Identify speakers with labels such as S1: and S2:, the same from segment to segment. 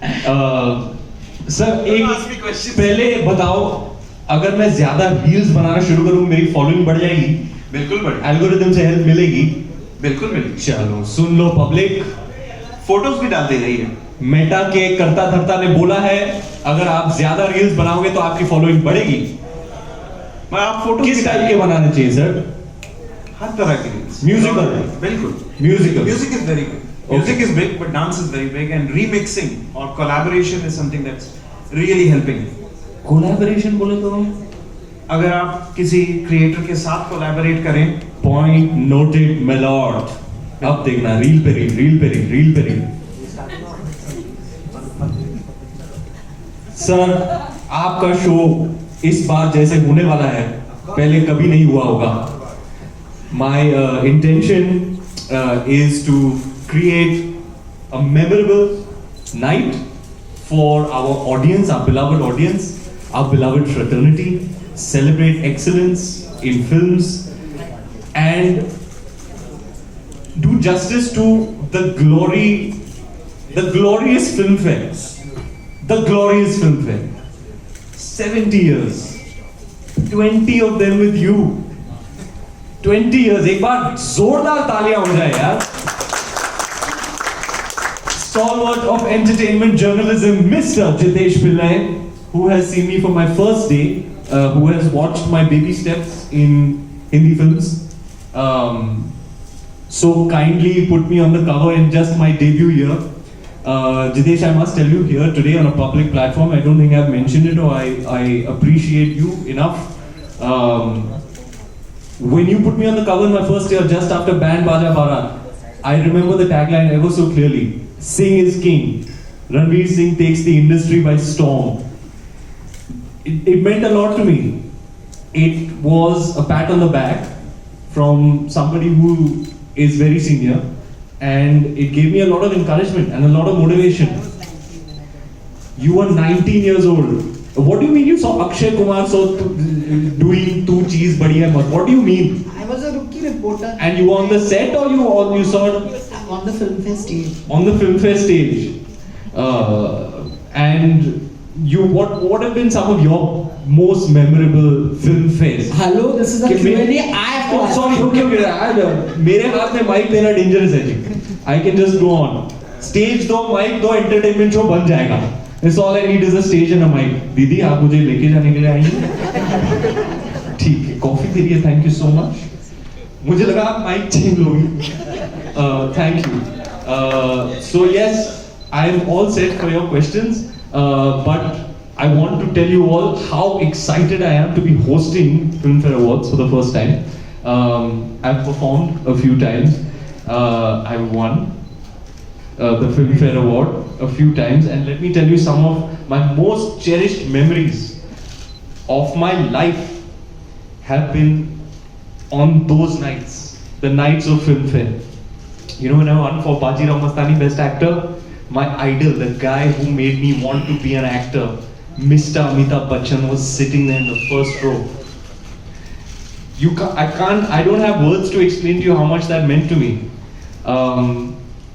S1: Sir एक पहले बताओ, अगर मैं ज्यादा रील्स बनाना शुरू करूं मेरी फॉलोइंग बढ़ जाएगी?
S2: बिल्कुल बढ़िया,
S1: एल्गोरिथम से हेल्प मिलेगी?
S2: बिल्कुल मिलेगी।
S1: चलो सुन लो पब्लिक,
S2: फोटोज भी डालते रहिए।
S1: मेटा के करता धरता ने बोला है अगर आप ज्यादा रील्स बनाओगे तो आपकी फॉलोइंग बढ़ेगी।
S2: मैं आप फोटो
S1: किस टाइप के बनाने चाहिए सर?
S2: हर तरह के रील्स।
S1: म्यूजिकल?
S2: बिल्कुल
S1: musical.
S2: Music is very good, music is big but dance is very big, and remixing और collaboration is something that's really helping.
S1: Collaboration बोले तो
S2: अगर आप किसी क्रिएटर के साथ कोलैबोरेट करें।
S1: Point noted my Lord. अब देखना रील पे रील, रील पे रील, रील पे रील। सर आपका शो इस बार जैसे होने वाला है पहले कभी नहीं हुआ होगा। My intention is to create a memorable night for our audience, our beloved audience, our beloved fraternity, celebrate excellence in films and do justice to the glorious Filmfare. The glorious Filmfare. 70 years. 20 of them with you. 20 years. एक बार जोरदार तालियां हो जाए यार. Stalwart of entertainment journalism, Mr. Jitesh Pillai, who has seen me for my first day, who has watched my baby steps in Hindi films. So kindly put me on the cover in just my debut year. Jitesh, I must tell you here today on a public platform, I don't think I've mentioned it or I appreciate you enough. When you put me on the cover in my first year, just after Band Baja Barat, I remember the tagline ever so clearly. Singh is king. Ranveer Singh takes the industry by storm. It meant a lot to me. It was a pat on the back from somebody who is very senior, and it gave me a lot of encouragement and a lot of motivation. You were 19 years old. What do you mean you saw Akshay Kumar doing two cheese badiya mat? What do you mean?
S3: I was a rookie reporter.
S1: And you were on the set or you saw
S3: on the Filmfare stage?
S1: On the Filmfare stage. And what have been some of your most memorable film fairs?
S3: Hello, this is a Q&A. I have to ask.
S1: Sorry, okay. मेरे हाथ में mic देना dangerous है जी. I can just go on. Stage दो, mic दो, entertainment show बन जाएगा. That's all I need is a stage and a mic. दीदी आप मुझे लेके जाने के लिए आई हैं? ठीक है, कॉफी के लिए thank you so much. मुझे लगा आप माइक छीन लोगी. Thank you. So yes, I am all set for your questions. But I want to tell you all how excited I am to be hosting Filmfare Awards for the first time. I've performed a few times. I've won the Filmfare Award a few times, and let me tell you some of my most cherished memories of my life have been on those nights, the nights of Filmfare. You know, when I won for Bajirao Mastani Best Actor, my idol, the guy who made me want to be an actor, Mr. Amitabh Bachchan, was sitting there in the first row. I don't have words to explain to you how much that meant to me.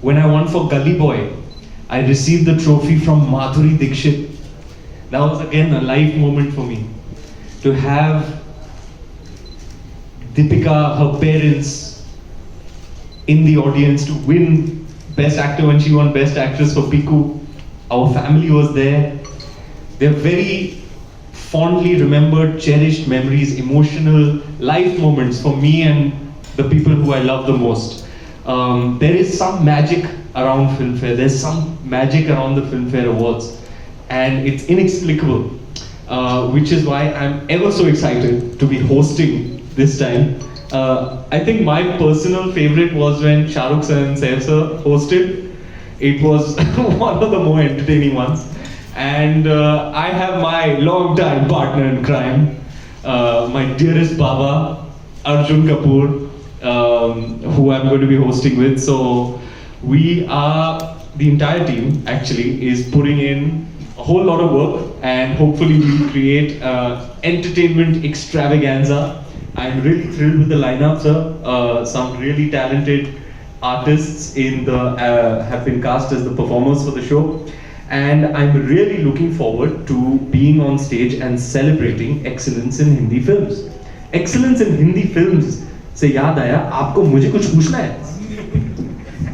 S1: When I won for Gully Boy, I received the trophy from Madhuri Dixit. That was again a life moment for me. To have Deepika, her parents, in the audience, to win Best Actor when she won Best Actress for Piku. Our family was there. They're very fondly remembered, cherished memories, emotional life moments for me and the people who I love the most. There is some magic around Filmfare. There's some magic around the Filmfare Awards, and it's inexplicable, which is why I'm ever so excited to be hosting this time. I think my personal favorite was when Shah Rukh sir and Saif sir hosted. It was one of the more entertaining ones. And I have my long-time partner in crime, my dearest Baba, Arjun Kapoor, who I'm going to be hosting with. So we are, the entire team actually, is putting in a whole lot of work, and hopefully we'll create entertainment extravaganza. I'm really thrilled with the lineup, sir. Some really talented artists have been cast as the performers for the show, and I'm really looking forward to being on stage and celebrating excellence in Hindi films. Excellence in Hindi films से याद आया, आपको मुझे कुछ पूछना है?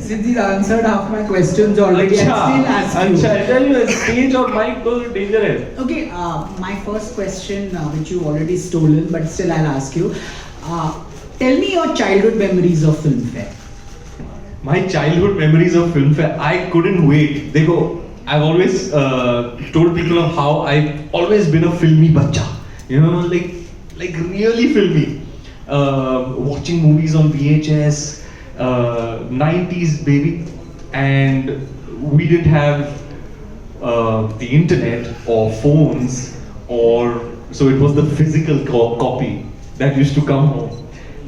S3: Siddhi answered half my questions already.
S1: अच्छा,
S3: I still ask you.
S1: अच्छा, I tell you, stage और mic तो danger है.
S3: Okay, my first question, which you already stolen, but still I'll ask you. Tell me your childhood memories of Filmfare.
S1: My childhood memories of Filmfare, I couldn't wait. देखो, I've always told people of how I've always been a filmy bacha. You know, like really filmy. Watching movies on VHS, 90s baby, and we didn't have the internet or phones, or so it was the physical copy that used to come home.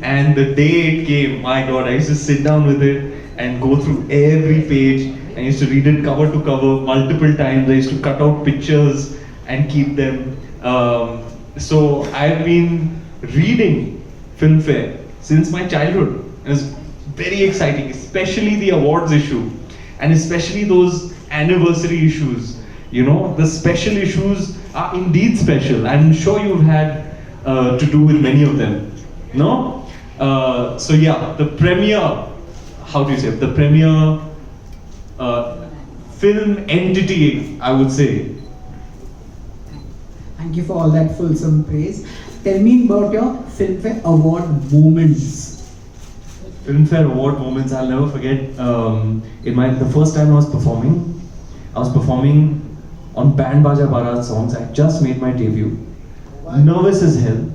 S1: And the day it came, my God, I used to sit down with it and go through every page. I used to read it cover to cover multiple times. I used to cut out pictures and keep them. So I've been reading Filmfare since my childhood. It was very exciting, especially the awards issue, and especially those anniversary issues. You know, the special issues are indeed special. I'm sure you've had to do with many of them. No? So yeah, the premiere, how do you say, the premiere film entity, I would say.
S3: Thank you for all that fulsome praise. Tell me about your Filmfare award moments.
S1: Filmfare award moments, I'll never forget. The first time I was performing on Band Baja Barat songs. I just made my debut, nervous as hell.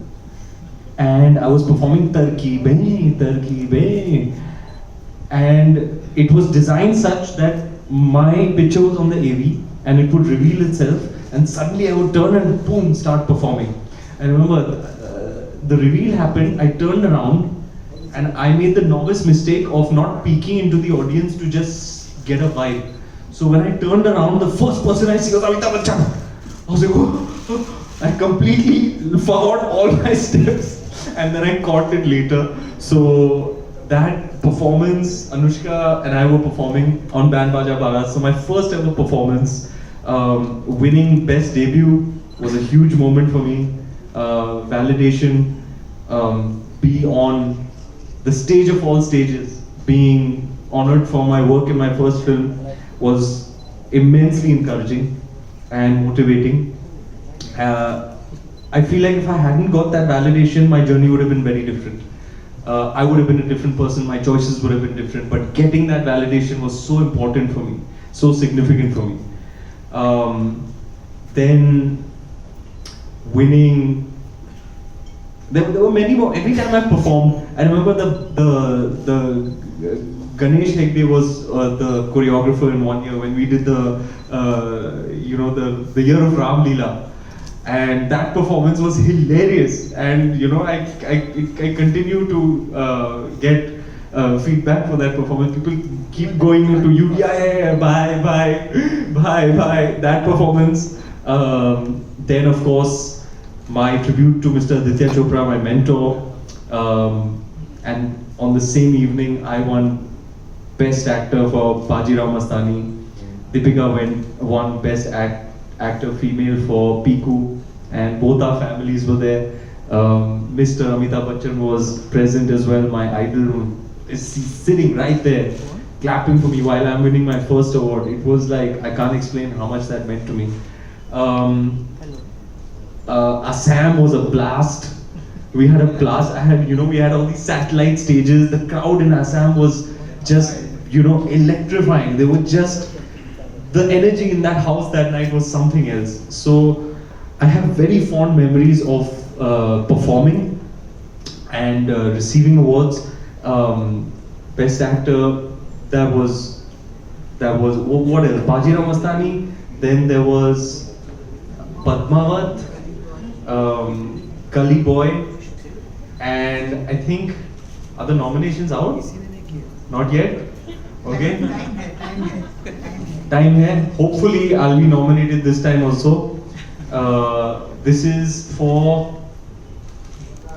S1: And I was performing Tarki, and it was designed such that my picture was on the AV and it would reveal itself, and suddenly I would turn and boom, start performing. I remember the reveal happened, I turned around and I made the novice mistake of not peeking into the audience to just get a vibe. So when I turned around, the first person I see was Amitabh Bachchan. I was like, oh. I completely forgot all my steps. And then I caught it later. So that performance, Anushka and I were performing on Band Baja Barat. So my first ever performance, winning best debut was a huge moment for me. Validation, be on the stage of all stages, being honored for my work in my first film was immensely encouraging and motivating. I feel like if I hadn't got that validation, my journey would have been very different. I would have been a different person, my choices would have been different, but getting that validation was so important for me, so significant for me. Then winning, there were many more. Every time I performed, I remember the Ganesh Hegde was the choreographer in one year when we did the year of Ram Leela. And that performance was hilarious, and I continue to get feedback for that performance. People keep going into you, bye. That performance. Then of course my tribute to Mr. Aditya Chopra, my mentor, and on the same evening I won Best Actor for Bajirao Mastani. Deepika won Best Actor Female for Piku, and both our families were there. Mr. Amitabh Bachchan was present as well. My idol is sitting right there, clapping for me while I'm winning my first award. It was like, I can't explain how much that meant to me. Assam was a blast. We had a blast. We had all these satellite stages. The crowd in Assam was just, electrifying. They were just, the energy in that house that night was something else. So I have very fond memories of performing and receiving awards. Best Actor, that was what else? Bajirao Mastani. Then there was Padmavat, Kali Boy, and I think other nominations out? Not yet? Okay. Time hai. Hopefully I'll be nominated this time also. This is for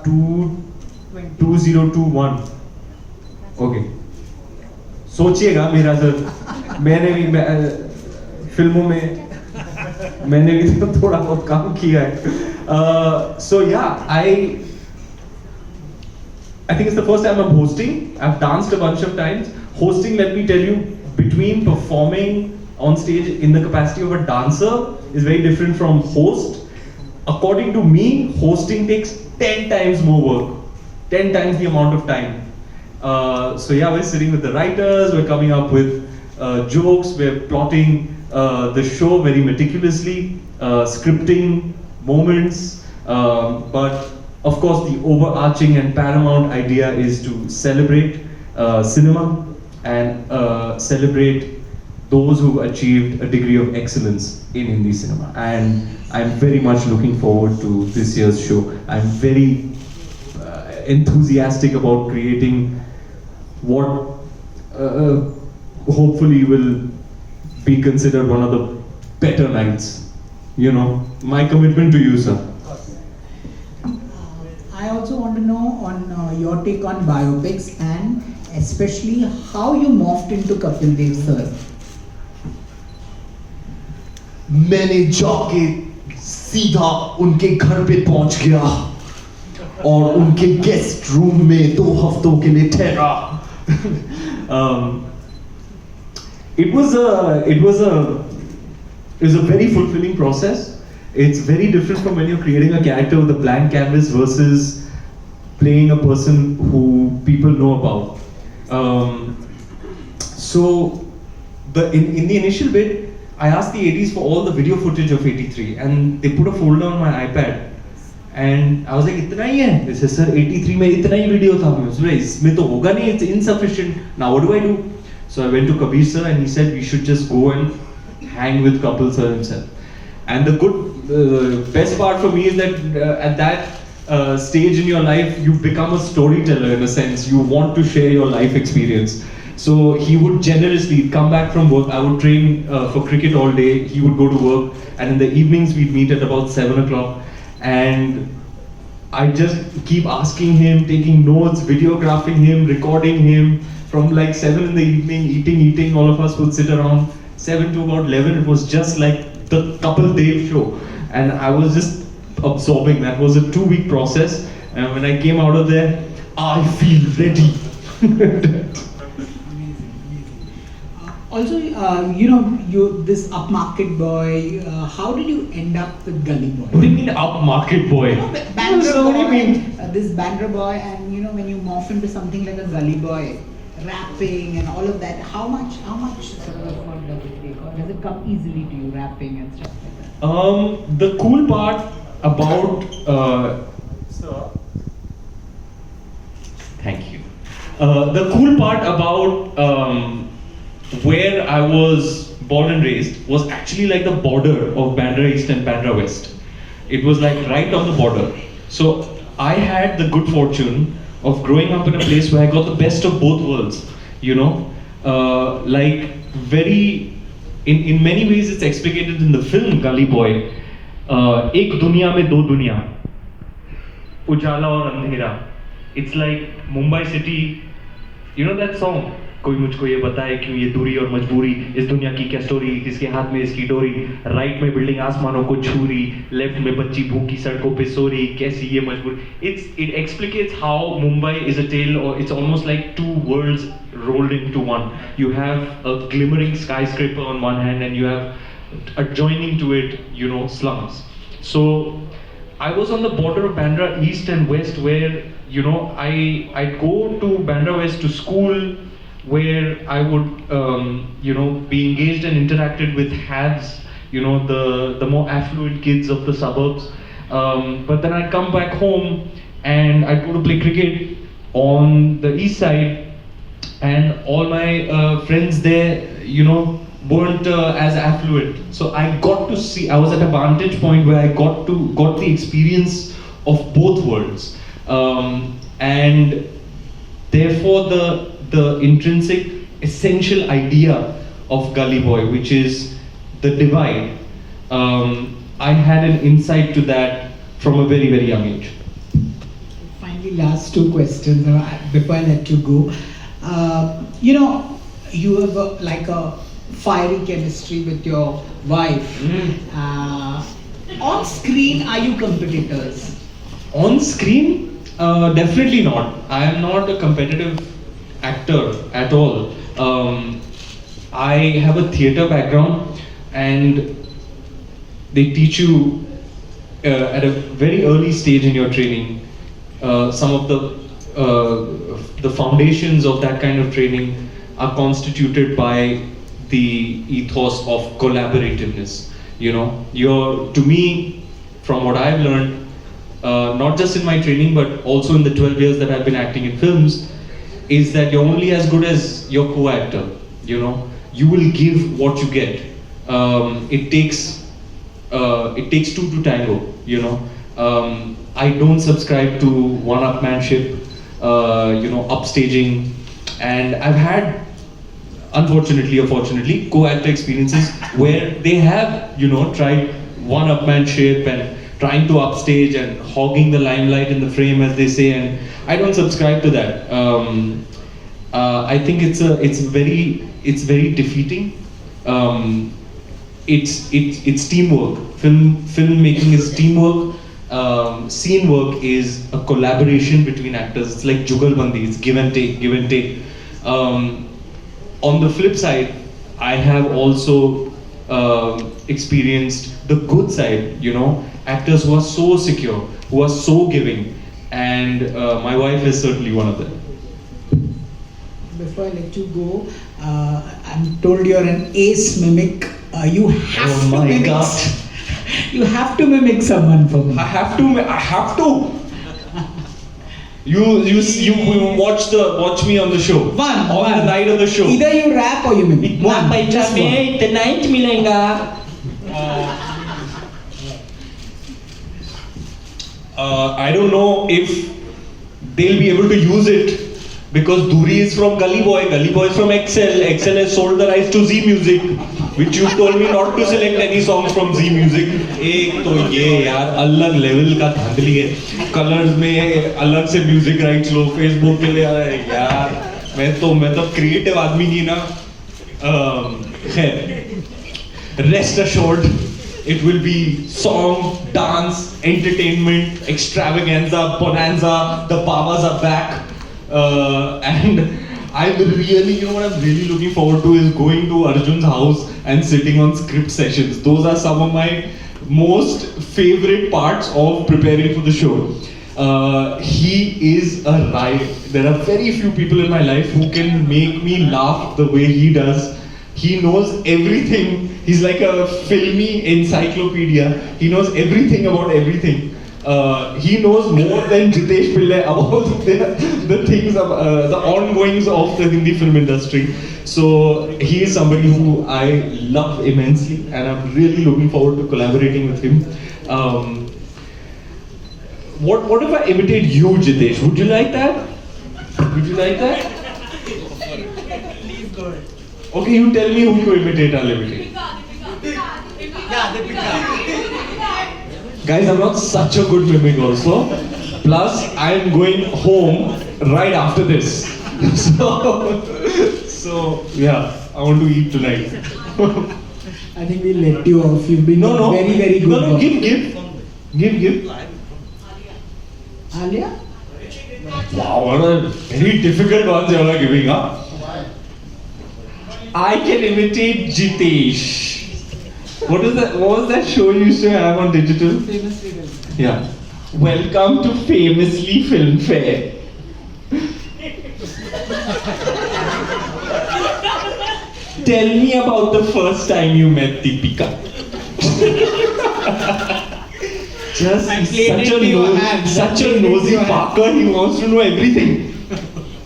S1: 2021. Okay. सोचिएगा मेरा sir, मैंने भी फिल्मों में मैंने भी तो थोड़ा बहुत काम किया है. So yeah, I think it's the first time I'm hosting. I've danced a bunch of times. Hosting, let me tell you, between performing on stage in the capacity of a dancer is very different from host. According to me, hosting takes 10 times more work, 10 times the amount of time. So yeah, we're sitting with the writers, we're coming up with jokes, we're plotting the show very meticulously, scripting moments, but of course the overarching and paramount idea is to celebrate cinema and celebrate those who've achieved a degree of excellence in Hindi cinema. And I'm very much looking forward to this year's show. I'm very enthusiastic about creating what hopefully will be considered one of the better nights. You know, my commitment to you, sir.
S3: I also want to know on your take on biopics and especially how you morphed into Kapil Dev sir.
S4: मैंने जाके सीधा उनके घर पे पहुंच गया और उनके गेस्ट रूम में 2 हफ्तों के लिए ठहरा.
S1: It was a very fulfilling process. It's very different from when you're creating a character with a blank canvas versus playing a person who people know about. So in the initial bit, I asked the 80s for all the video footage of 83 and they put a folder on my iPad and I was like, इतना ही है? They said, sir, 83 में इतना ही video था. I was like, इसमें तो होगा नहीं, it's insufficient. Now what do I do? So I went to Kabir sir and he said we should just go and hang with Kapil sir himself. And the best part for me is that at that stage in your life, you become a storyteller in a sense. You want to share your life experience. So he would generously come back from work. I would train for cricket all day. He would go to work, and in the evenings we'd meet at about 7 o'clock. And I just keep asking him, taking notes, videographing him, recording him from like 7 in the evening, eating. All of us would sit around 7 to about 11. It was just like the Kapil Dev show, and I was just absorbing. That was a 2-week process, and when I came out of there, I feel ready.
S3: Also, you this upmarket boy. How did you end up with Gully Boy?
S1: What do you mean upmarket boy?
S3: Bandra
S1: So what do you
S3: boy,
S1: mean?
S3: this Bandra boy, and when you morph into something like a Gully Boy, rapping and all of that. How much sort of effort does it take, or does it come easily to you, rapping and stuff like that?
S1: The cool part about sir, thank you. The cool part about where I was born and raised was actually like the border of Bandra East and Bandra West. It was like right on the border. So I had the good fortune of growing up in a place where I got the best of both worlds. Like very, in many ways it's explicated in the film Gully Boy. एक दुनिया में दो दुनिया, उजाला और अंधेरा. It's like Mumbai city. You know that song? कोई मुझको ये बताए क्यों ये दूरी और मजबूरी, इस दुनिया की क्या स्टोरी, किसके हाथ में इसकी डोरी, राइट में बिल्डिंग आसमानों को छू रही, लेफ्ट में बच्ची भूखी सड़कों पे सो रही, कैसी ये मजबूरी. It explicates how Mumbai is a tale, or it's almost like two worlds rolled into one. You have a glimmering skyscraper on one hand and you have adjoining to it, slums. So I was on the border of Bandra East and West where, I'd go to Bandra West to school, where I would, be engaged and interacted with hads, the more affluent kids of the suburbs. But then I'd come back home and I'd go to play cricket on the east side, and all my friends there, weren't as affluent. So I got to see, I was at a vantage point where I got the experience of both worlds. And therefore the intrinsic essential idea of Gully Boy, which is the divide, I had an insight to that from a very, very young age.
S3: Finally, last two questions before I let you go. You have like a fiery chemistry with your wife. On screen, are you competitors?
S1: On screen, definitely not. I am not a competitive actor at all. I have a theatre background, and they teach you at a very early stage in your training some of the foundations of that kind of training are constituted by the ethos of collaborativeness. You know, to me, from what I've learned, not just in my training but also in the 12 years that I've been acting in films, is that you're only as good as your co-actor. You know, you will give what you get. It takes two to tango. You know, I don't subscribe to one-upmanship, upstaging, and I've had, unfortunately or fortunately, co-actor experiences where they have, tried one-upmanship and trying to upstage and hogging the limelight in the frame, as they say, and I don't subscribe to that. I think it's very defeating. It's teamwork. Filmmaking is teamwork. Scene work is a collaboration between actors. It's like jugalbandi. It's give and take, give and take. On the flip side, I have also experienced the good side. Actors who are so secure, who are so giving, and my wife is certainly one of them.
S3: Before I let you go, I'm told you're an ace mimic. You have to mimic.
S1: God.
S3: You have to mimic someone for me.
S1: I have to. You watch me on the show. On the night of the show.
S3: Either you rap or you mimic. Just one.
S5: Tonight milenga.
S1: I don't know if they'll be able to use it because Duri is from Gully Boy is from XL has sold the rights to Z Music, which you told me not to select any songs from Z Music. एक तो ये यार अलग level का धांधली है, colours में अलग से म्यूजिक राइट्स लो, फेसबुक के लिए यार मैं तो क्रिएटिव आदमी की ना, खैर rest assured it will be song, dance, entertainment, extravaganza, bonanza. The Pawas are back, and I'm really, what I'm really looking forward to is going to Arjun's house and sitting on script sessions. Those are some of my most favorite parts of preparing for the show. He is a riot. There are very few people in my life who can make me laugh the way he does. He knows everything. He's like a filmy encyclopedia. He knows everything about everything. He knows more than Jitesh Pillai about the things, the ongoings of the Hindi film industry. So he is somebody who I love immensely, and I'm really looking forward to collaborating with him. What if I imitate you, Jitesh? Would you like that? Would you like that?
S5: Please go ahead.
S1: Okay, you tell me who to imitate, I'll imitate. Guys, I'm not such a good mimic also. Plus, I'm going home right after this. So yeah, I want to eat tonight.
S3: I think we'll let you off. You've been very, very good.
S1: No, give.
S3: Alia?
S1: Wow, what a very difficult ones you all are giving, huh? I can imitate Jitesh. What was that show you used to have on digital?
S3: Famously well.
S1: Yeah. Welcome to Famously Filmfare. Tell me about the first time you met Deepika. Just such a nosy Parker. He wants to know everything.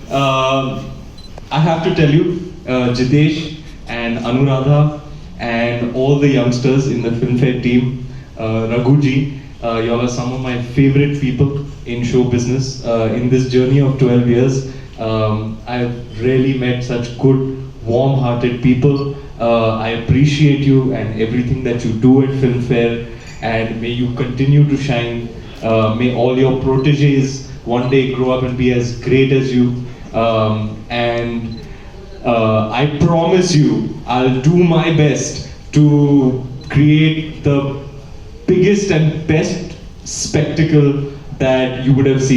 S1: I have to tell you, Jitesh and Anuradha and all the youngsters in the Filmfare team, Raghuji, y'all are some of my favorite people in show business. In this journey of 12 years, I've really met such good, warm-hearted people. I appreciate you and everything that you do at Filmfare, and may you continue to shine. May all your proteges one day grow up and be as great as you. And I promise you, I'll do my best to create the biggest and best spectacle that you would have seen.